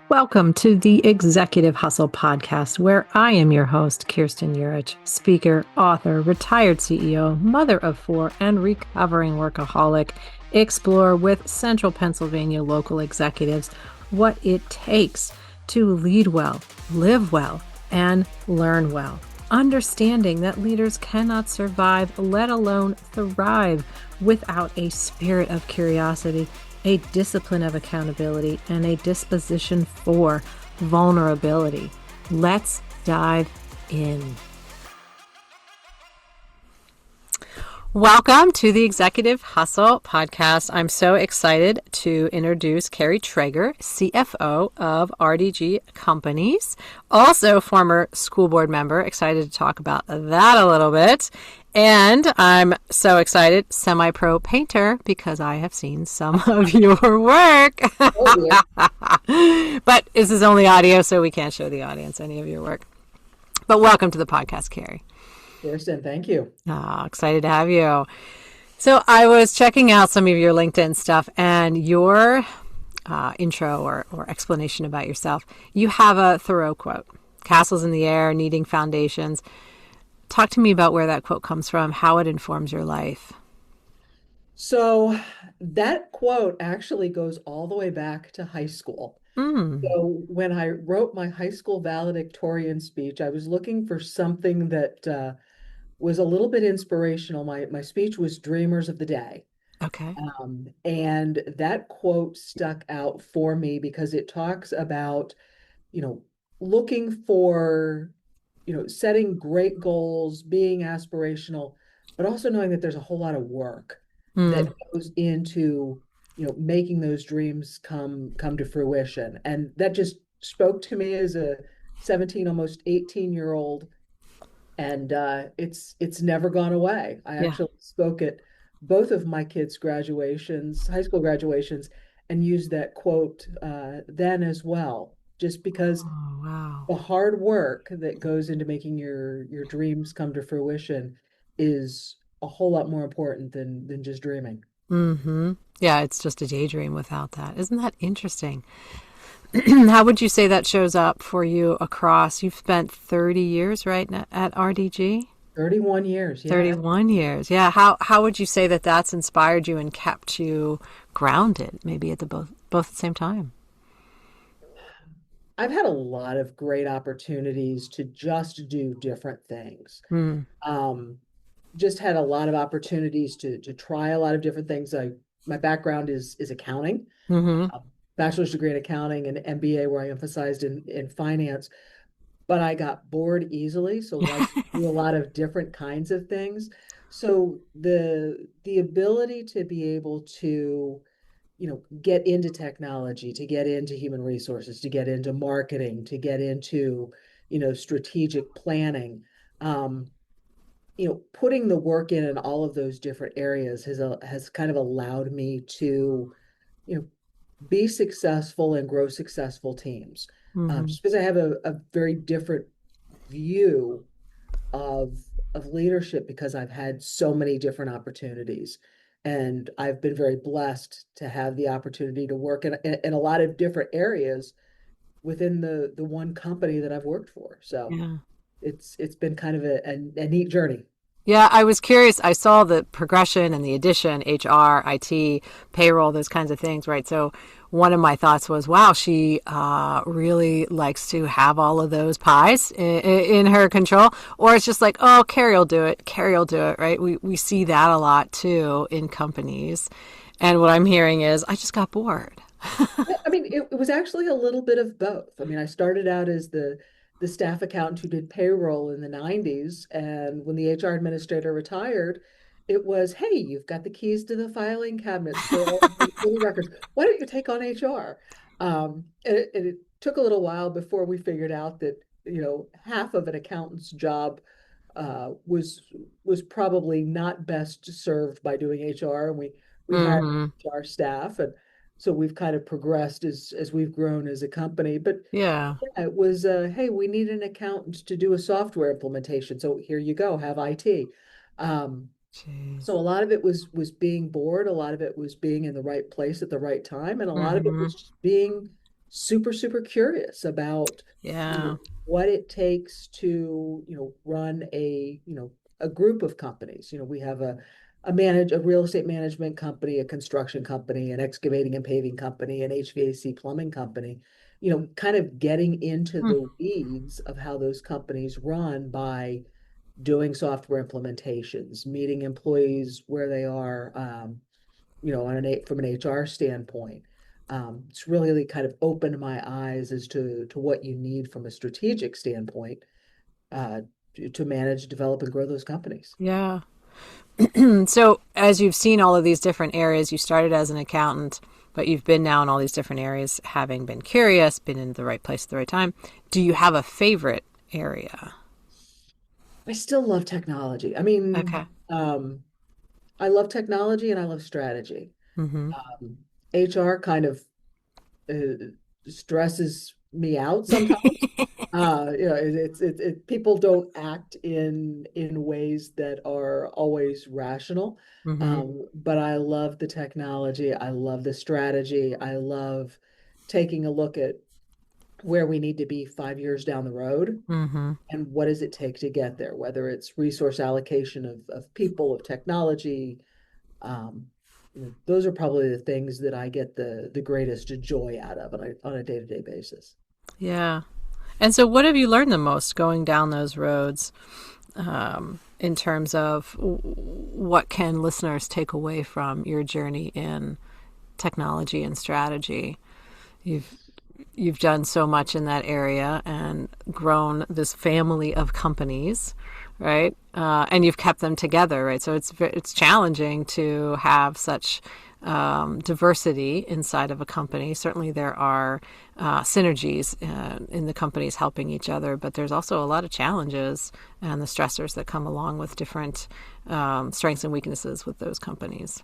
Welcome to the Executive Hustle podcast, where I am your host, Kirsten Urich, speaker, author, retired CEO, mother of four, and recovering workaholic. Explore with Central Pennsylvania local executives what it takes to lead well, live well, and learn well. Understanding that leaders cannot survive, let alone thrive, without a spirit of curiosity, a discipline of accountability, and a disposition for vulnerability. Let's dive in. Welcome to the Executive Hustle podcast. I'm so excited to introduce Carrie Traeger, CFO of RDG Companies, also former school board member. Excited to talk about that a little bit. And I'm so excited, semi-pro painter, because I have seen some of your work. Oh, yeah. But this is only audio, so we can't show the audience any of your work. But welcome to the podcast, Carrie. Kirsten, thank you. Excited to have you. So I was checking out some of your LinkedIn stuff and your intro or explanation about yourself. You have a Thoreau quote, "Castles in the air, needing foundations." Talk to me about where that quote comes from, how it informs your life. So that quote actually goes all the way back to high school. So when I wrote my high school valedictorian speech, I was looking for something that was a little bit inspirational. My speech was Dreamers of the Day. Okay. And that quote stuck out for me because it talks about, you know, looking for, setting great goals, being aspirational, but also knowing that there's a whole lot of work that Mm. goes into, making those dreams come to fruition. And that just spoke to me as a 17, almost 18-year-old, and it's never gone away. I Yeah. actually spoke at both of my kids' graduations, high school graduations, and used that quote then as well, just because Oh, wow. the hard work that goes into making your dreams come to fruition is a whole lot more important than just dreaming. Mm-hmm. Yeah, it's just a daydream without that. Isn't that interesting? How would you say that shows up for you across? You've spent 30 years, right, at RDG? 31 years, yeah. 31 years. Yeah. How would you say that that's inspired you and kept you grounded, maybe at the both at the same time? I've had a lot of great opportunities to just do different things. Mm. Um, just had a lot of opportunities to try a lot of different things. My background is accounting, Mm-hmm. bachelor's degree in accounting and MBA where I emphasized in finance, but I got bored easily, so like to do a lot of different kinds of things. So the ability to be able to, get into technology, to get into human resources, to get into marketing, to get into, strategic planning, um, putting the work in all of those different areas has kind of allowed me to, you know, be successful and grow successful teams. Mm-hmm. Just because I have a very different view of leadership because I've had so many different opportunities. And I've been very blessed to have the opportunity to work in a lot of different areas within the one company that I've worked for. So Yeah. it's been kind of a neat journey. Yeah, I was curious. I saw the progression and the addition, HR, IT, payroll, those kinds of things, right? So one of my thoughts was, wow, she really likes to have all of those pies in her control. Or it's just like, oh, Carrie will do it. Carrie will do it, right? We see that a lot too in companies. And what I'm hearing is, I just got bored. Yeah, I mean, it was actually a little bit of both. I mean, I started out as the staff accountant who did payroll in the 90s, and when the HR administrator retired, it was, hey, you've got the keys to the filing cabinets for all of the employee records. Why don't you take on HR? And it took a little while before we figured out that, half of an accountant's job was probably not best served by doing HR, and we hired Mm-hmm. HR staff, and so we've kind of progressed as we've grown as a company. But Yeah. yeah, it was, hey, we need an accountant to do a software implementation, so here you go, have IT. Um, Jeez. so a lot of it was being bored, a lot of it was being in the right place at the right time, and a lot of it Mm-hmm. was just being super, super curious about, you know, Yeah. what it takes to, run a group of companies. We have a real estate management company, a construction company, an excavating and paving company, an HVAC plumbing company, kind of getting into Mm. the weeds of how those companies run by doing software implementations, meeting employees where they are, from an HR standpoint. It's really kind of opened my eyes as to what you need from a strategic standpoint to manage, develop, and grow those companies. Yeah. So, as you've seen all of these different areas, you started as an accountant, but you've been now in all these different areas, having been curious, been in the right place at the right time. Do you have a favorite area? I still love technology. Okay. I love technology and I love strategy. Mm-hmm. HR kind of uh, stresses me out sometimes. People don't act in ways that are always rational. Mm-hmm. But I love the technology. I love the strategy. I love taking a look at where we need to be 5 years down the road Mm-hmm. and what does it take to get there, whether it's resource allocation of people, of technology. Um, those are probably the things that I get the greatest joy out of on a day-to-day basis. Yeah. And so, what have you learned the most going down those roads in terms of what can listeners take away from your journey in technology and strategy? You've you've done so much in that area and grown this family of companies, right? And you've kept them together, right? So it's challenging to have such diversity inside of a company. Certainly, there are synergies in the companies helping each other, but there's also a lot of challenges and the stressors that come along with different strengths and weaknesses with those companies.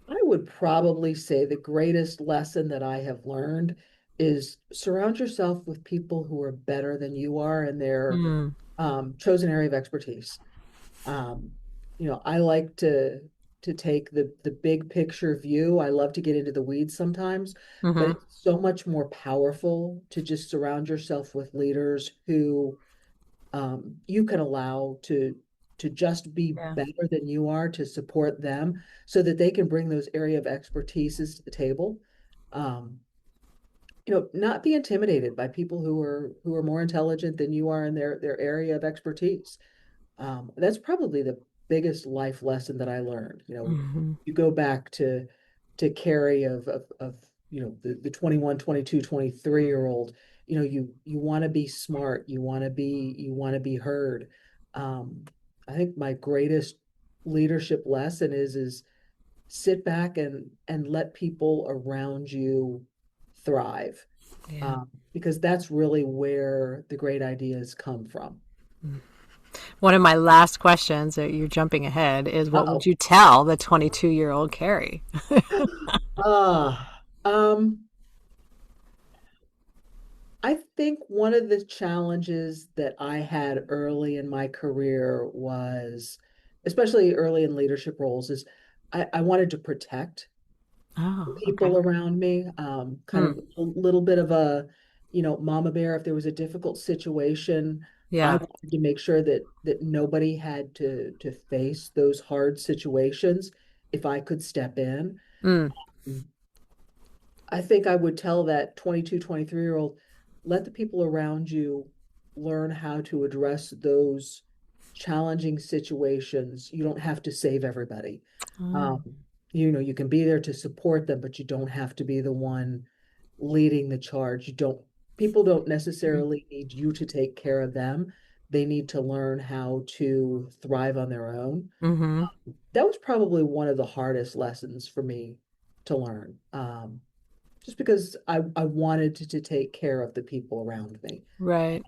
I would probably say the greatest lesson that I have learned is surround yourself with people who are better than you are in their Mm. chosen area of expertise. Um, I like to take the big picture view. I love to get into the weeds sometimes, but Mm-hmm. it's so much more powerful to just surround yourself with leaders who you can allow to just be Yeah. better than you are, to support them so that they can bring those area of expertises to the table. Um, not be intimidated by people who are more intelligent than you are in their area of expertise. That's probably the biggest life lesson that I learned. Mm-hmm. You go back to Carrie of the 21, 22, 23-year old. You want to be smart, you want to be heard. Um, I think my greatest leadership lesson is sit back and let people around you thrive. Yeah. Because that's really where the great ideas come from. One of my last questions, you're jumping ahead, is what would Uh-oh. you tell the 22-year-old Carrie? Ah, I think one of the challenges that I had early in my career was, especially early in leadership roles, is I wanted to protect the Oh, okay. people around me. Kind Hmm. of a little bit of a, mama bear. If there was a difficult situation, I Yeah. wanted to make sure that nobody had to face those hard situations if I could step in. Mm. I think I would tell that 22, 23-year-old, let the people around you learn how to address those challenging situations. You don't have to save everybody. Oh. Um, you can be there to support them, but you don't have to be the one leading the charge. People don't necessarily need you to take care of them. They need to learn how to thrive on their own. Mm-hmm. That was probably one of the hardest lessons for me to learn. Just because I wanted to take care of the people around me. Right.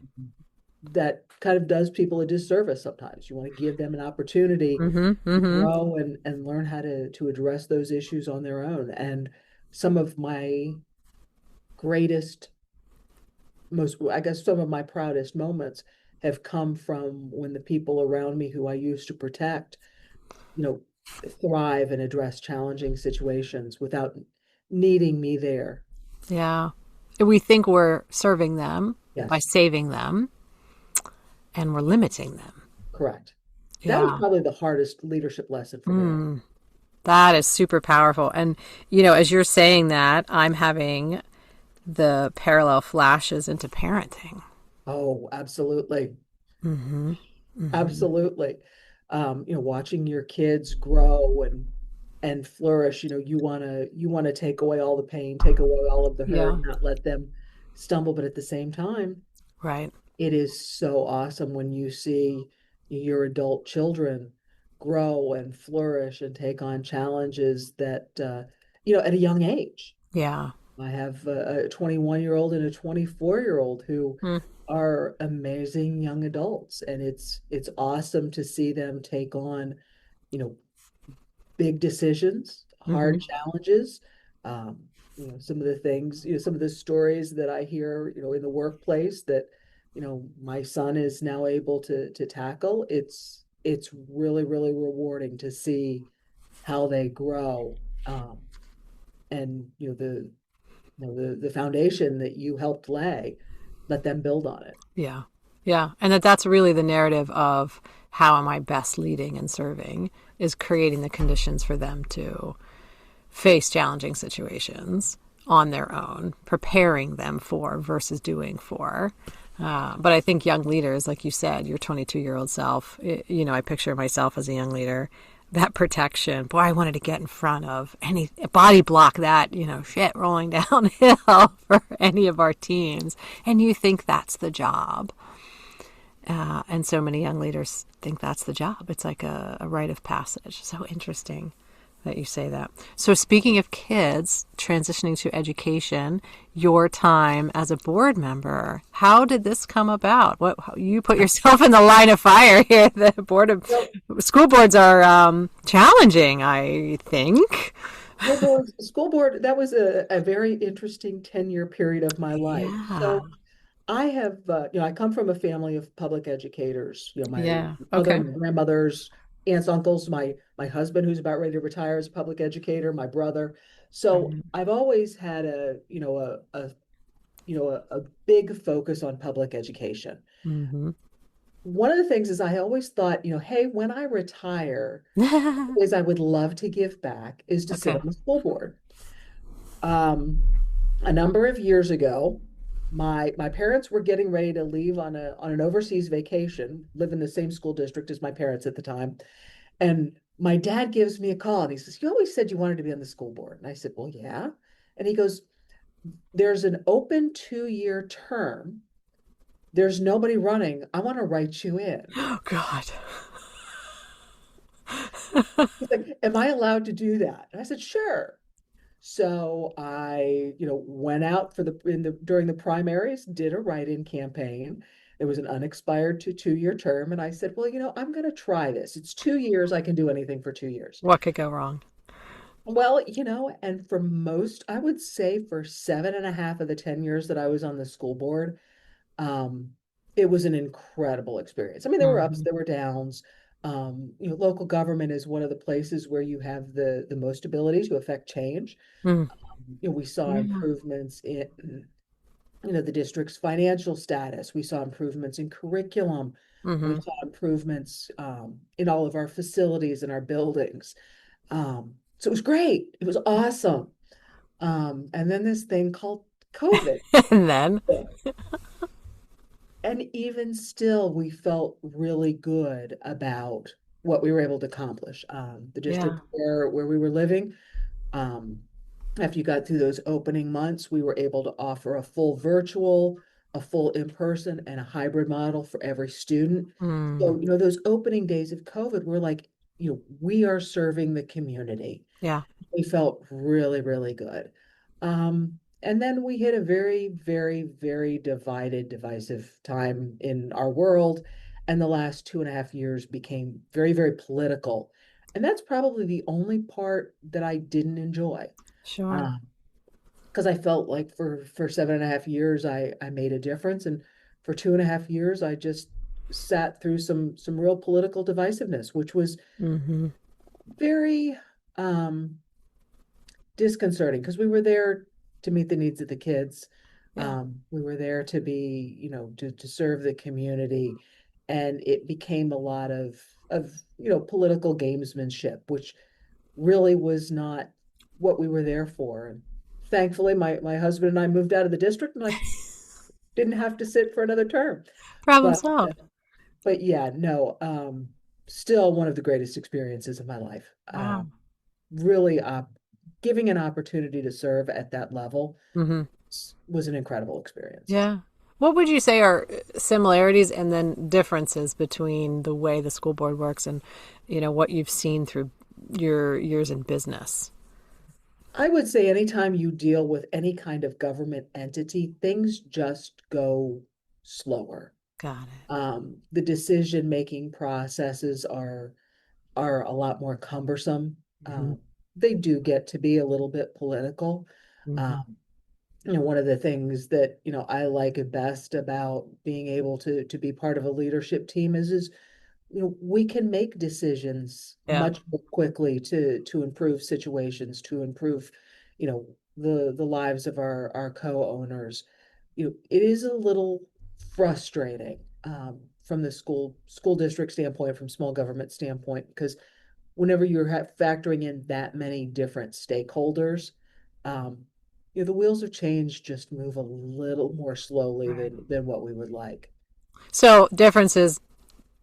That kind of does people a disservice sometimes. You want to give them an opportunity Mm-hmm. to Mm-hmm. grow and learn how to address those issues on their own. And some of my greatest, I guess some of my proudest moments have come from when the people around me who I used to protect, you know, thrive and address challenging situations without needing me there. Yeah. We think we're serving them by Yes, saving them, and we're limiting them. correct. That was Yeah. probably the hardest leadership lesson for me. Mm, that is super powerful. And, as you're saying that, I'm having the parallel flashes into parenting. Oh, absolutely. Mm-hmm. Mm-hmm. Absolutely. Watching your kids grow and flourish, you want to take away all the pain, take away all of the hurt, Yeah. not let them stumble. But at the same time, Right. it is so awesome when you see your adult children grow and flourish and take on challenges that at a young age. Yeah. I have a 21-year-old and a 24-year-old who Mm, are amazing young adults, and it's awesome to see them take on, you know, big decisions, mm-hmm. hard challenges. Some of the things, some of the stories that I hear, in the workplace that, my son is now able to tackle. It's really, really rewarding to see how they grow. And the foundation that you helped lay, let them build on it. Yeah. Yeah. And that's really the narrative of how am I best leading and serving is creating the conditions for them to face challenging situations on their own, preparing them for versus doing for. But I think young leaders, like you said, your 22-year-old self, I picture myself as a young leader, that protection. Boy, I wanted to get in front of any body block that, shit rolling downhill for any of our teams. And you think that's the job. And so many young leaders think that's the job. It's like a rite of passage. So interesting that you say that. So speaking of kids transitioning to education, your time as a board member, how did this come about? How you put yourself in the line of fire here? The board of Well, school boards are challenging, I think. school board, that was a very interesting 10-year period of my life. Yeah. So I have, I come from a family of public educators. My Yeah. mother, Okay. my grandmothers, aunts, uncles, my husband, who's about ready to retire, is a public educator, my brother. So Mm-hmm. I've always had a big focus on public education. Mm-hmm. One of the things is I always thought, hey, when I retire, is I would love to give back is to sit Okay. on the school board. Um, a number of years ago, my parents were getting ready to leave on an overseas vacation, live in the same school district as my parents at the time. And my dad gives me a call and he says, "You always said you wanted to be on the school board." And I said, "Well, yeah." And he goes, "There's an open 2-year term. There's nobody running. I want to write you in." Oh God. He's like, "Am I allowed to do that?" And I said, "Sure." So I, went out during the primaries, did a write-in campaign. There was an unexpired 2-year term, and I said, "Well, I'm going to try this. It's 2 years. I can do anything for 2 years." What could go wrong? Well, and I would say for 7.5 of the 10 years that I was on the school board, um, it was an incredible experience. I mean, there were ups, Mm-hmm. there were downs. Local government is one of the places where you have the most ability to affect change. Mm. We saw Yeah. improvements in, the district's financial status. We saw improvements in curriculum. We Mm-hmm. saw improvements in all of our facilities and our buildings. So it was great. It was awesome. And then this thing called COVID. And then, And even still, we felt really good about what we were able to accomplish. The yeah. district where we were living, um, after you got through those opening months, we were able to offer a full virtual, a full in-person, and a hybrid model for every student. Mm. So, those opening days of COVID were like, we are serving the community. Yeah. We felt really, really good. And then we hit a very, very, very divided, divisive time in our world. And the last 2.5 years became very, very political. And that's probably the only part that I didn't enjoy. Sure. Um, because I felt like for 7.5 years I made a difference. And for 2.5 years I just sat through some real political divisiveness, which was Mm-hmm. very um disconcerting because we were there to meet the needs of the kids. Yeah. We were there to be, to serve the community, and it became a lot of political gamesmanship, which really was not what we were there for. And thankfully, my husband and I moved out of the district, and I didn't have to sit for another term. Problem But solved. but yeah, no, still one of the greatest experiences of my life. Wow. Really, giving an opportunity to serve at that level Hmm. was an incredible experience. Yeah. What would you say are similarities and then differences between the way the school board works and, what you've seen through your years in business? I would say anytime you deal with any kind of government entity, things just go slower. Got it. The decision-making processes are a lot more cumbersome. Hmm. They do get to be a little bit political. Hmm. Um, One of the things that, I like best about being able to be part of a leadership team is we can make decisions Yeah. much more quickly to improve situations, to improve, the lives of our co-owners. It is a little frustrating from the school district standpoint, from small government standpoint, because whenever you're factoring in that many different stakeholders, um, the wheels of change just move a little more slowly Right. than what we would like. So difference is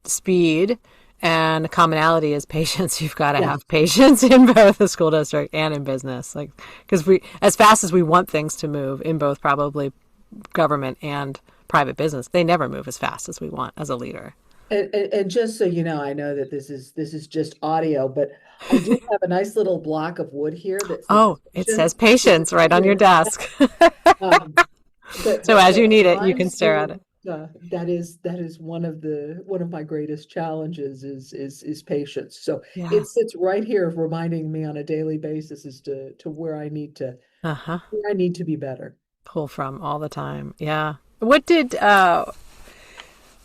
speed and commonality is patience. You've got to Yes. have patience in both the school district and in business. Like, because as fast as we want things to move in both probably government and private business, they never move as fast as we want as a leader. And just so you know, I know that this is just audio, but I do have a nice little block of wood here that says Oh, it says patience. patience right on your desk. Um, So as but you need it, you can rhymes stare at it. do. That is one of my greatest challenges is patience. So Yeah. it sits right here, reminding me on a daily basis as to Uh-huh. where I need to be better. Pull from all the time. Yeah. What did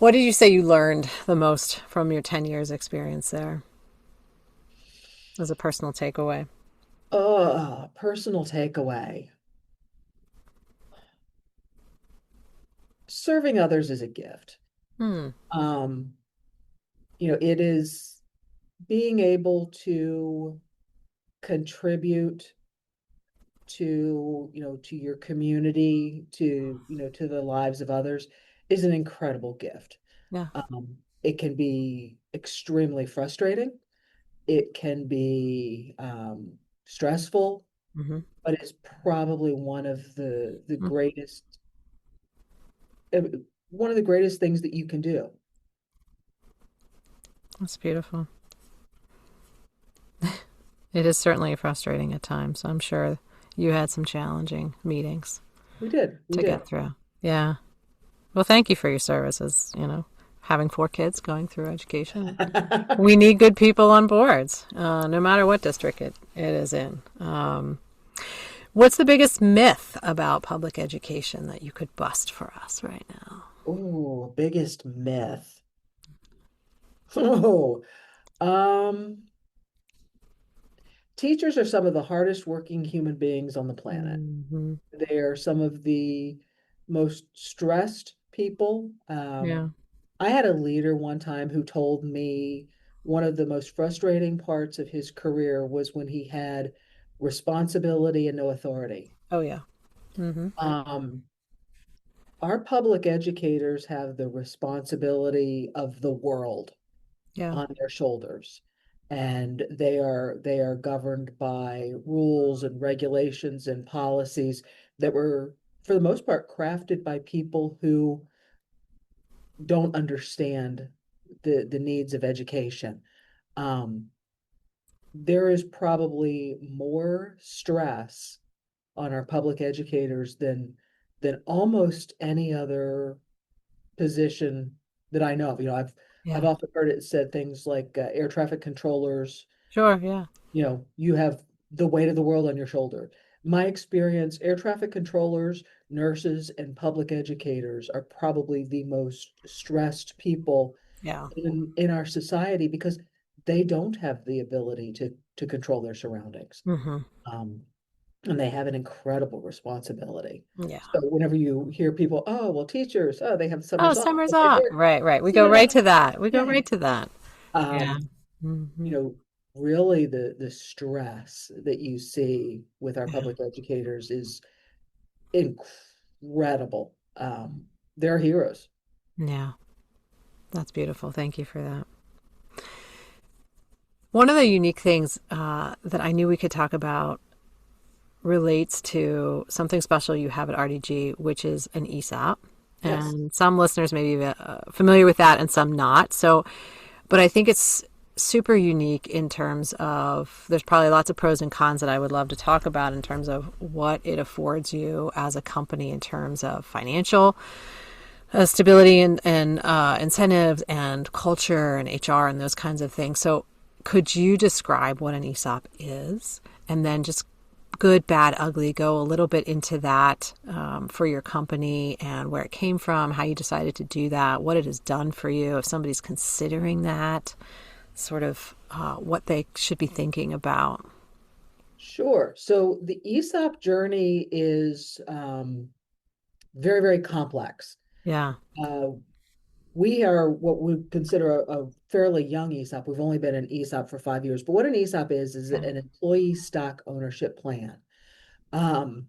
you say you learned the most from your 10 years experience there as a personal takeaway? Personal takeaway. Serving others is a gift. Hmm. Um, it is being able to contribute to your community, to the lives of others is an incredible gift. Yeah. It can be extremely frustrating. It can be stressful, Hmm. but it's probably uh, one of the greatest things that you can do. That's beautiful. It is certainly frustrating at times. So I'm sure you had some challenging meetings We to did. get through. Yeah. Well, thank you for your services, having 4 kids going through education. We need good people on boards, no matter what district it is in. What's the biggest myth about public education that you could bust for us right now? Oh, biggest myth. Oh, um, teachers are some of the hardest working human beings on the planet. Hmm. They are some of the most stressed people. Yeah. I had a leader one time who told me one of the most frustrating parts of his career was when he had responsibility and no authority. Oh, yeah. Hmm. Um, our public educators have the responsibility of the world Yeah. on their shoulders, and they are governed by rules and regulations and policies that were, for the most part, crafted by people who don't understand the needs of education. um, there is probably more stress on our public educators than almost any other position that I know of. I've Yeah. often heard it said things like air traffic controllers. Sure. Yeah. You have the weight of the world on your shoulder. My experience, air traffic controllers, nurses, and public educators are probably the most stressed people Yeah. in our society because they don't have the ability to control their surroundings. Hmm. Um, and they have an incredible responsibility. Yeah. So whenever you hear people, oh, well, teachers, oh, they have Oh, summers off. summer's Okay, off. great. Right, right. We go No, no, right no. to that. We go Yeah. right to that. Yeah. Um, Hmm. you know, really the stress that you see with our Yeah. public educators is incredible. They're heroes. Yeah. That's beautiful. Thank you for that. One of the unique things that I knew we could talk about relates to something special you have at RDG, which is an ESOP. Yes. And some listeners may be familiar with that and some not. So, but I think it's super unique in terms of there's probably lots of pros and cons that I would love to talk about in terms of what it affords you as a company in terms of financial stability and incentives and culture and HR and those kinds of things. So, could you describe what an ESOP is, and then just good, bad, ugly, go a little bit into that for your company and where it came from, how you decided to do that, what it has done for you, if somebody's considering that, sort of what they should be thinking about. Sure. So the ESOP journey is very, very complex. Yeah. Uh, we are what we consider a fairly young ESOP. We've only been an ESOP for 5 years, but what an ESOP is Okay. an employee stock ownership plan. Um,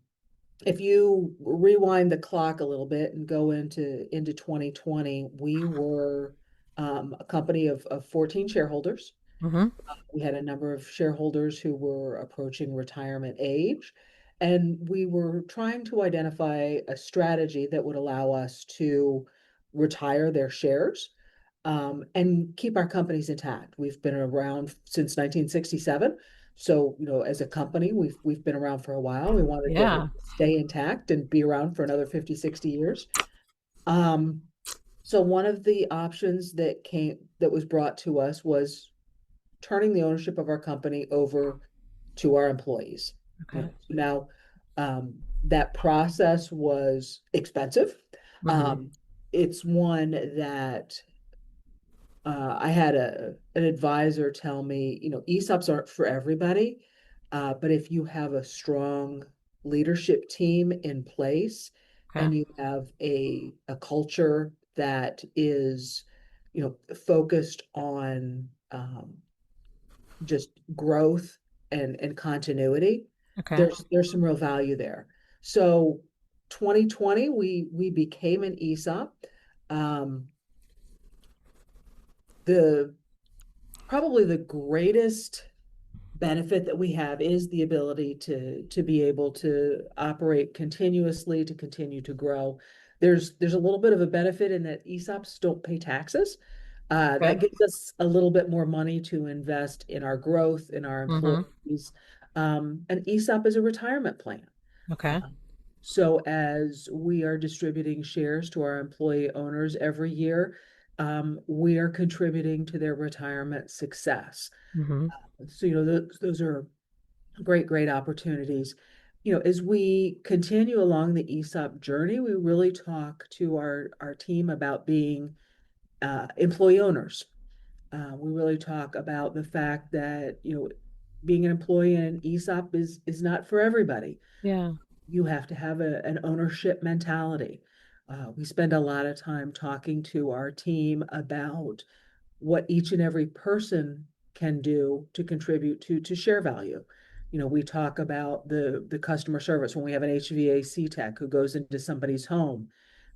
if you rewind the clock a little bit and go into 2020, we were a company of 14 shareholders. Mm-hmm. We had a number of shareholders who were approaching retirement age, and we were trying to identify a strategy that would allow us to retire their shares and keep our companies intact. We've been around since 1967. So, as a company, we've been around for a while. We wanted to Yeah. stay intact and be around for another 50, 60 years. Um, so one of the options that was brought to us was turning the ownership of our company over to our employees. Okay. Now, that process was expensive. Mm-hmm. Um, it's one that I had an advisor tell me, ESOPs aren't for everybody, but if you have a strong leadership team in place Okay. and you have a culture that is, focused on just growth and continuity, Okay. there's some real value there. So 2020, we became an ESOP. Um, the Probably the greatest benefit that we have is the ability to be able to operate continuously, to continue to grow. There's a little bit of a benefit in that ESOPs don't pay taxes. That Good. gives us a little bit more money to invest in our growth, in our Mm-hmm. employees. An ESOP is a retirement plan. Okay. So as we are distributing shares to our employee owners every year, we are contributing to their retirement success. Mm-hmm. So, those are great, great opportunities. As we continue along the ESOP journey, we really talk to our team about being employee owners. We really talk about the fact that, being an employee in an ESOP is not for everybody. Yeah. You have to have an ownership mentality. We spend a lot of time talking to our team about what each and every person can do to contribute to share value. We talk about the customer service when we have an HVAC tech who goes into somebody's home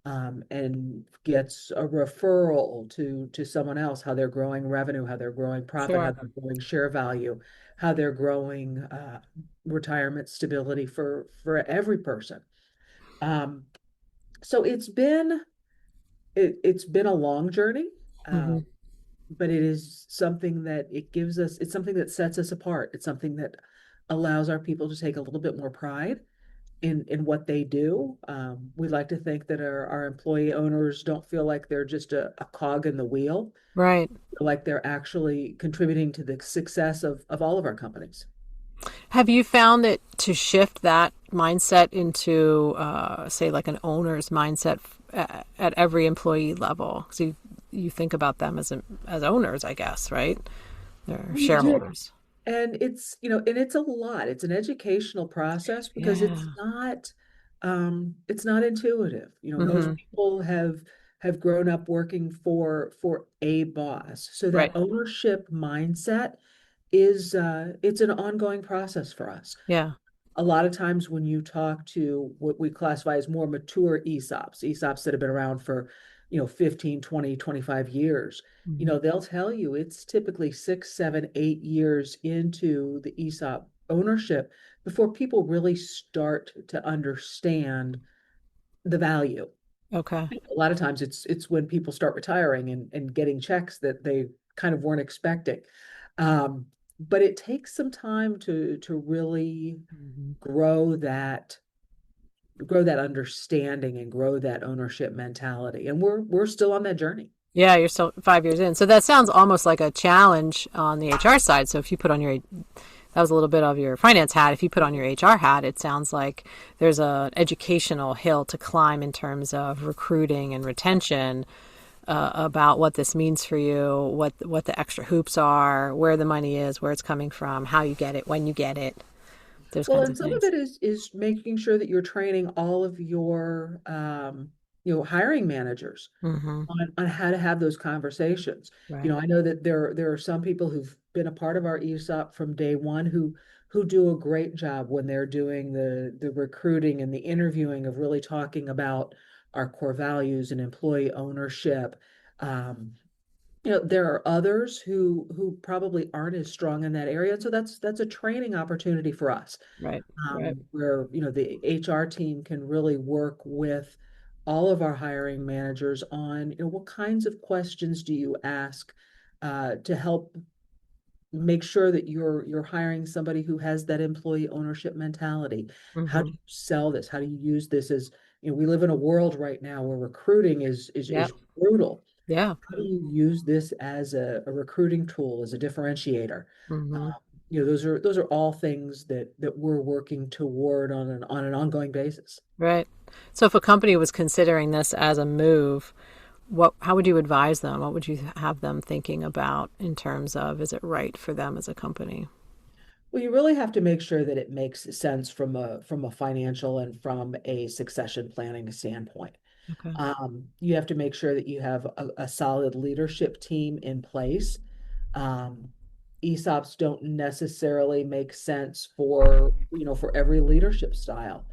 and gets a referral to someone else, how they're growing revenue, how they're growing profit, how Sure. they're growing share value, how they're growing retirement stability for every person. Um, so it's been a long journey. Mm-hmm. But it is something that it's something that sets us apart. It's something that allows our people to take a little bit more pride in what they do. We like to think that our employee owners don't feel like they're just a cog in the wheel, Right. like they're actually contributing to the success of all of our companies. Have you found that to shift that mindset into, say, like an owner's mindset at every employee level? So you think about them as owners, I guess, right? They're We do. shareholders. And and it's a lot. It's an educational process because Yeah. it's not intuitive. Most Hmm. people have grown up working for a boss. So that Right. ownership mindset is it's an ongoing process for us. Yeah. A lot of times when you talk to what we classify as more mature ESOPs that have been around for, 15, 20, 25 years, Hmm. they'll tell you it's typically 6, 7, 8 years into the ESOP ownership before people really start to understand the value. Okay. A lot of times it's when people start retiring and getting checks that they kind of weren't expecting. Um, but it takes some time to really Hmm. grow that understanding and grow that ownership mentality. And we're still on that journey. Yeah, you're still 5 years in. So that sounds almost like a challenge on the HR side. So if you put on your, that was a little bit of your finance hat. If you put on your HR hat, it sounds like there's an educational hill to climb in terms of recruiting and retention, about what this means for you, what the extra hoops are, where the money is, where it's coming from, how you get it, when you get it, those Well, kinds and of some of things. it is making sure that you're training all of your hiring managers Mm-hmm. on how to have those conversations. Right. I know that there are some people who've been a part of our ESOP from day one who do a great job when they're doing the recruiting and the interviewing of really talking about our core values and employee ownership. Um, there are others who probably aren't as strong in that area. And so that's a training opportunity for us, Right. Right. where the HR team can really work with all of our hiring managers on what kinds of questions do you ask to help make sure that you're hiring somebody who has that employee ownership mentality. How do Mm-hmm. you sell this? How do you use this as we live in a world right now where recruiting is Yep. brutal. Yeah. How do you use this as a recruiting tool, as a differentiator? Mm-hmm. Those are all things that we're working toward on an ongoing basis. Right. So if a company was considering this as a move, how would you advise them? What would you have them thinking about in terms of, is it right for them as a company? Well, you really have to make sure that it makes sense from a financial and from a succession planning standpoint. Okay. You have to make sure that you have a solid leadership team in place. Um, ESOPs don't necessarily make sense for every leadership style.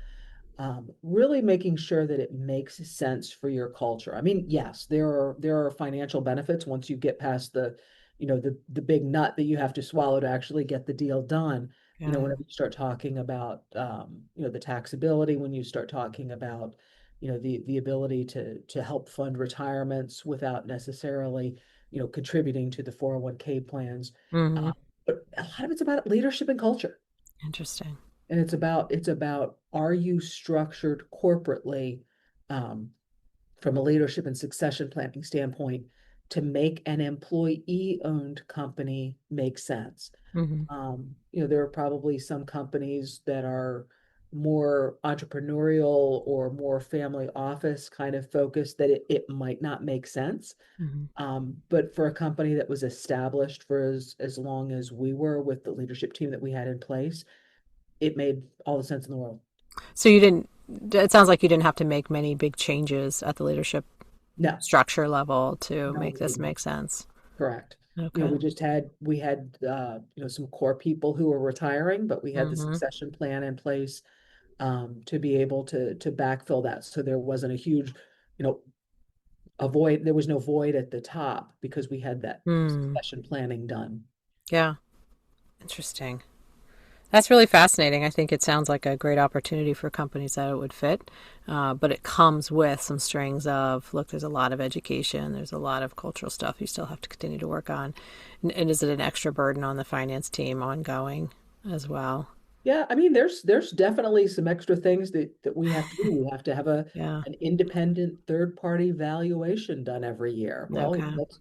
Really making sure that it makes sense for your culture. I mean, yes, there are financial benefits once you get past the big nut that you have to swallow to actually get the deal done. Yeah. Whenever you start talking about the taxability, when you start talking about the ability to help fund retirements without necessarily contributing to the 401(k) plans. Mm-hmm. Uh, but a lot of it's about leadership and culture. Interesting. And it's about are you structured corporately um, from a leadership and succession planning standpoint to make an employee-owned company make sense? Mm-hmm. There are probably some companies that are more entrepreneurial or more family office kind of focused that it might not make sense. Mm-hmm. But for a company that was established for as long as we were with the leadership team that we had in place, it made all the sense in the world. So you didn't, it sounds like you didn't have to make many big changes at the leadership No, structure level to no, make we this didn't. make sense. Correct. Okay. We had some core people who were retiring, but we had the Mm-hmm. succession plan in place to be able to backfill that. So there wasn't a huge, you know, a void. There was no void at the top because we had that Mm. succession planning done. Yeah. Interesting. That's really fascinating. I think it sounds like a great opportunity for companies that it would fit. But it comes with some strings of, look, there's a lot of education, there's a lot of cultural stuff you still have to continue to work on. And is it an extra burden on the finance team ongoing as well? Yeah, I mean, there's definitely some extra things that we have to do. We have to have Yeah. an independent third party valuation done every year. Well, Okay. that's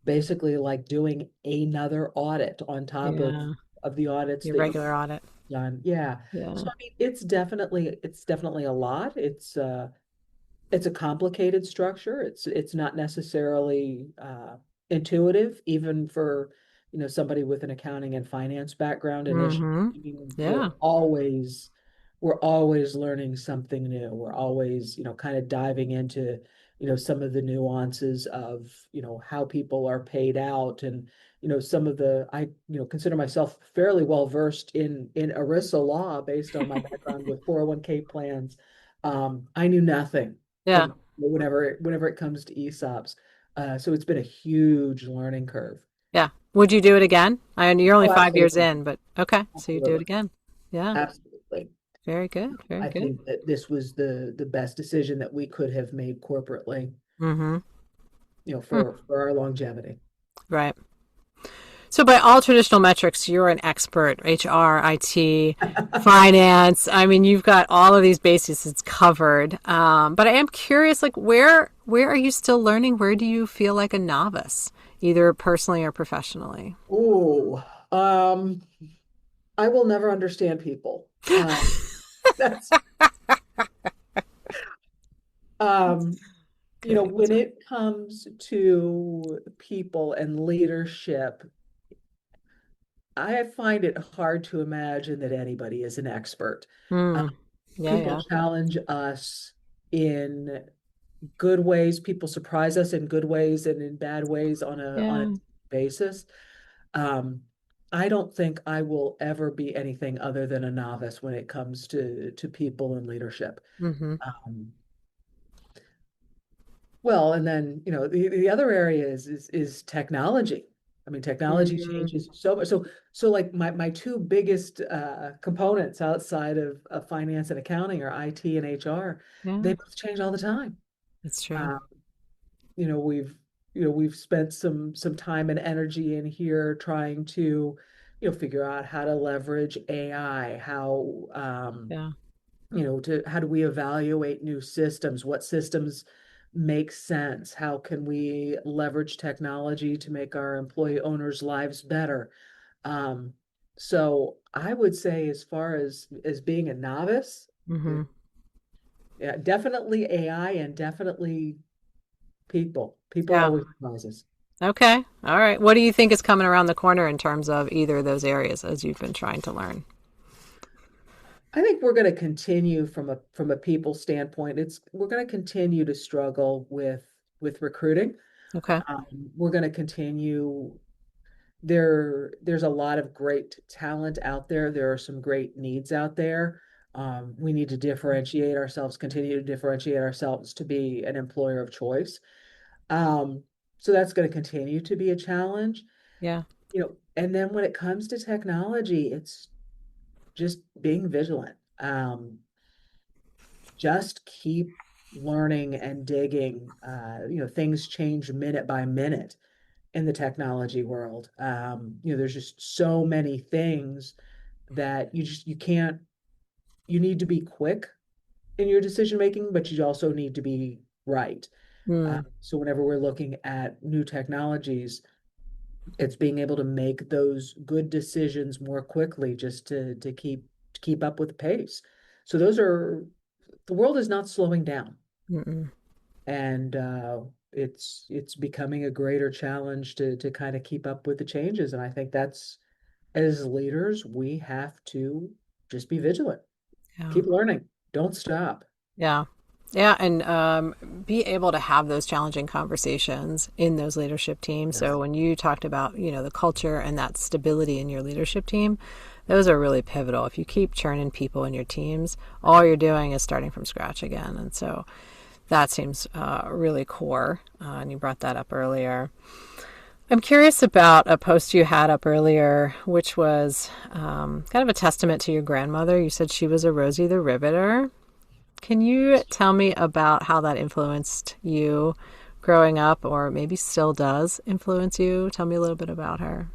basically like doing another audit on top Yeah. of the audits Your that you've regular audit. done. Yeah. Yeah. So I mean, it's definitely a lot. It's a complicated structure. It's not necessarily intuitive, even for somebody with an accounting and finance background initially. Mm-hmm. Yeah. We're always learning something new. We're always, kind of diving into, some of the nuances of, how people are paid out and, some of I, consider myself fairly well versed in ERISA law based on my background with 401(k) plans. I knew nothing Yeah. from whenever it comes to ESOPs. So it's been a huge learning curve. Yeah. Would you do it again? I know you're only Oh, 5 years absolutely. in, but okay. So you do it Absolutely. again. Yeah. Absolutely. Very good. Very I good. think that this was the best decision that we could have made corporately, Mm-hmm. Hmm. for our longevity. Right. So by all traditional metrics, you're an expert, HR, IT, finance. I mean, you've got all of these bases covered. But I am curious, like where are you still learning? Where do you feel like a novice, either personally or professionally? Oh, I will never understand people. That's um, Good when answer. it comes to people and leadership, I find it hard to imagine that anybody is an expert. Uh, Hmm. Yeah, People yeah. challenge us in good ways. People surprise us in good ways and in bad ways on a Yeah. basis. Um, I don't think I will ever be anything other than a novice when it comes to people and leadership. Mm-hmm. Um, well, and then the other area is technology. I mean, technology Mm, changes so much. So like my two biggest components outside of finance and accounting are IT and HR. yeah, They both change all the time. that's true. Uh, you know, we've we've spent some time and energy in here trying to, figure out how to leverage AI, how Yeah. to how do we evaluate new systems? What systems make sense? How can we leverage technology to make our employee owners' lives better? Um, so I would say, as far as being a novice, Mm-hmm. yeah, definitely AI and definitely people. People Yeah. always surprises. Okay. All right. What do you think is coming around the corner in terms of either of those areas as you've been trying to learn? I think we're going to continue from a people standpoint. We're going to continue to struggle with recruiting. Okay. We're going to continue. There's a lot of great talent out there. There are some great needs out there. We need to differentiate ourselves, continue to differentiate ourselves to be an employer of choice. Um, so that's going to continue to be a challenge. Yeah. And then when it comes to technology, it's just being vigilant. Just keep learning and digging. Things change minute by minute in the technology world. There's just so many things that you can't. You need to be quick in your decision making, but you also need to be right. Mm, So whenever we're looking at new technologies, it's being able to make those good decisions more quickly, just to keep up with the pace. So the world is not slowing down, mm-mm. and it's becoming a greater challenge to kind of keep up with the changes. And I think that's, as leaders, we have to just be vigilant, Yeah. keep learning, don't stop. Yeah. Yeah. And be able to have those challenging conversations in those leadership teams. Yes. So when you talked about, the culture and that stability in your leadership team, those are really pivotal. If you keep churning people in your teams, all you're doing is starting from scratch again. And so that seems really core. And you brought that up earlier. I'm curious about a post you had up earlier, which was kind of a testament to your grandmother. You said she was a Rosie the Riveter. Can you tell me about how that influenced you growing up, or maybe still does influence you? Tell me a little bit about her.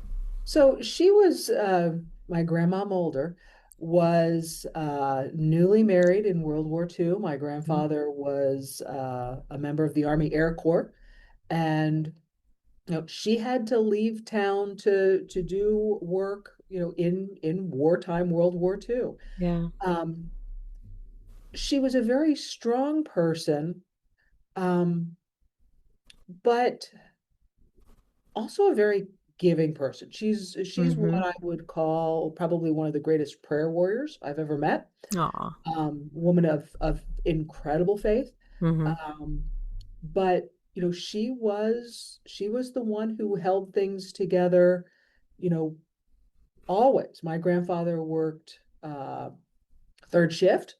So she was, my grandma Mulder was newly married in World War II. My grandfather was a member of the Army Air Corps, and she had to leave town to do work, in wartime World War II. Yeah. Um, she was a very strong person, um, but also a very giving person. She's what Mm-hmm. I would call probably one of the greatest prayer warriors I've ever met. Aw. Woman of incredible faith. Mm-hmm. Um, but she was the one who held things together, you know, always. My grandfather worked third shift,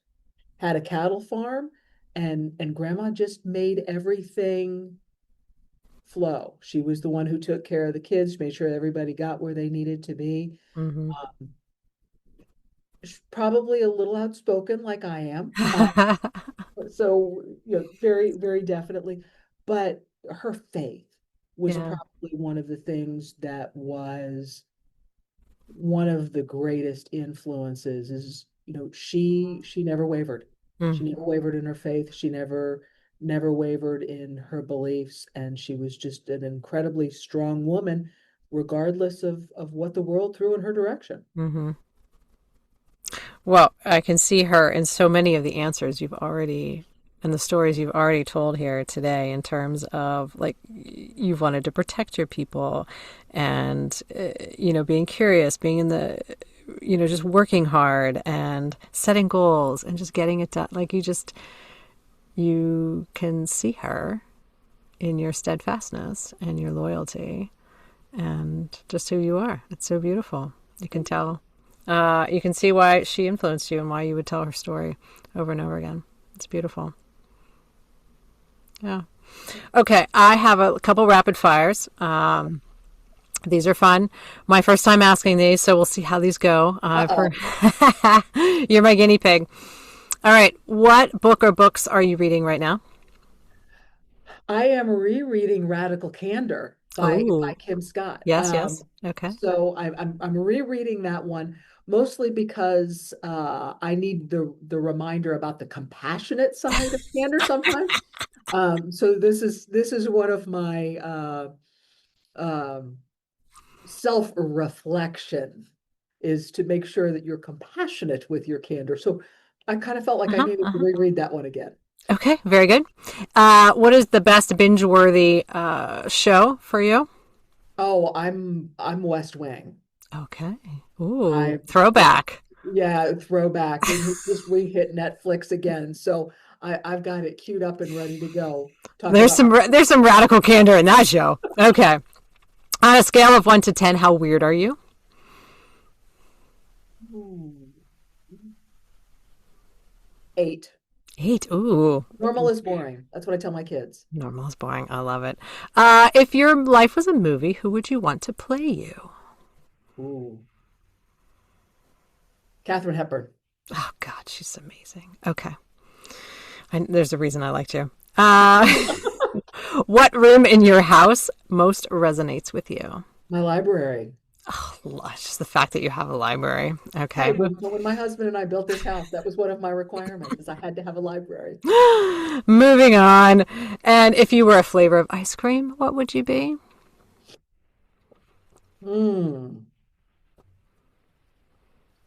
had a cattle farm, and grandma just made everything flow. She was the one who took care of the kids, made sure everybody got where they needed to be. Mm-hmm. Um, Probably a little outspoken like I am. So, very, very definitely. But her faith was Yeah. probably one of the things that was one of the greatest influences is, she never wavered. Mm. She never wavered in her faith. She never wavered in her beliefs. And she was just an incredibly strong woman, regardless of what the world threw in her direction. Mm-hmm. Well, I can see her in so many of the answers you've already and the stories you've already told here today in terms of like you've wanted to protect your people and being curious, being in the just working hard and setting goals and just getting it done. Like you can see her in your steadfastness and your loyalty and just who you are. It's so beautiful. You can tell. You can see why she influenced you and why you would tell her story over and over again. It's beautiful. Yeah. Okay, I have a couple rapid fires. These are fun. My first time asking these, so we'll see how these go. I've heard you're my guinea pig. All right, what book or books are you reading right now? I am rereading Radical Candor by Oh, Kim Scott. yes, yes. Okay. So I'm rereading that one mostly because I need the reminder about the compassionate side of candor sometimes. So this is one of my um, self-reflection is to make sure that you're compassionate with your candor. So I kind of felt like I Uh-huh, needed to uh-huh. reread that one again. Okay, very good. What is the best binge-worthy show for you? Oh, I'm West Wing. Okay. Ooh, I yeah, throwback. yeah, throwback. They just re-hit Netflix again. So I've got it queued up and ready to go. Talk There's about some radical candor in that show. Okay. On a scale of 1 to 10, how weird are you? Ooh, 8. 8. Ooh. Normal is boring. That's what I tell my kids. Normal is boring. I love it. If your life was a movie, who would you want to play you? Ooh, Katharine Hepburn. Oh, God, she's amazing. Okay. There's a reason I liked you. What room in your house most resonates with you? My library. It's just the fact that you have a library. Hey, Okay. when my husband and I built this house, that was one of my requirements, is I had to have a library. Moving on. And if you were a flavor of ice cream, what would you be? Mm.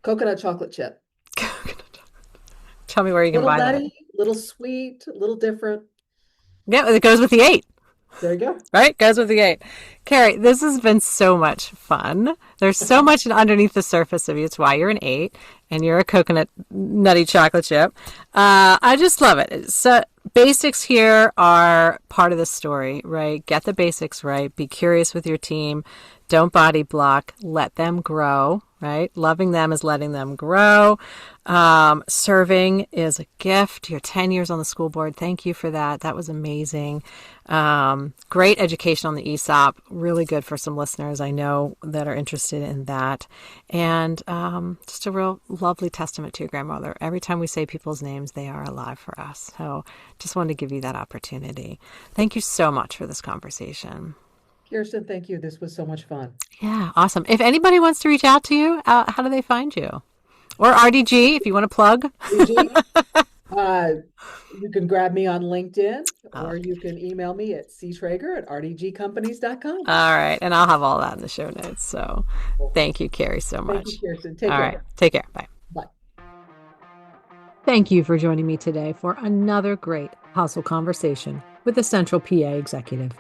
Coconut chocolate chip. Tell me where you can Little buy that. nutty, little sweet, a little different. Yeah, it goes with the 8. There you go. Right? Goes with the 8. Carrie, this has been so much fun. There's so much underneath the surface of you. It's why you're an 8 and you're a coconut nutty chocolate chip. I just love it. So basics here are part of the story, right? Get the basics right. Be curious with your team. Don't body block. Let them grow, right? Loving them is letting them grow. Serving is a gift. You're 10 years on the school board. Thank you for that. That was amazing. Great education on the ESOP. Really good for some listeners I know that are interested in that. And just a real lovely testament to your grandmother. Every time we say people's names, they are alive for us. So just wanted to give you that opportunity. Thank you so much for this conversation. Kirsten, thank you. This was so much fun. Yeah, awesome. If anybody wants to reach out to you, how do they find you? Or RDG, if you want to plug. DG, uh, you can grab me on LinkedIn or Okay. you can email me at ctraeger@rdgcompanies.com. All right. And I'll have all that in the show notes. So thank you, Carrie, so Thank you, much. Kirsten. Take All right. care. Take care. Bye. Bye. Thank you for joining me today for another great hustle conversation with the Central PA executive.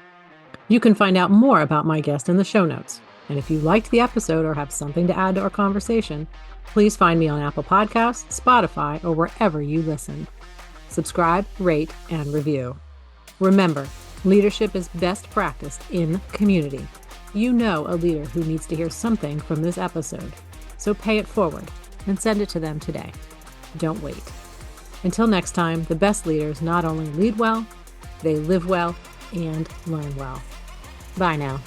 You can find out more about my guest in the show notes. And if you liked the episode or have something to add to our conversation, please find me on Apple Podcasts, Spotify, or wherever you listen. Subscribe, rate, and review. Remember, leadership is best practiced in community. You know a leader who needs to hear something from this episode, so pay it forward and send it to them today. Don't wait. Until next time, the best leaders not only lead well, they live well and learn well. Bye now.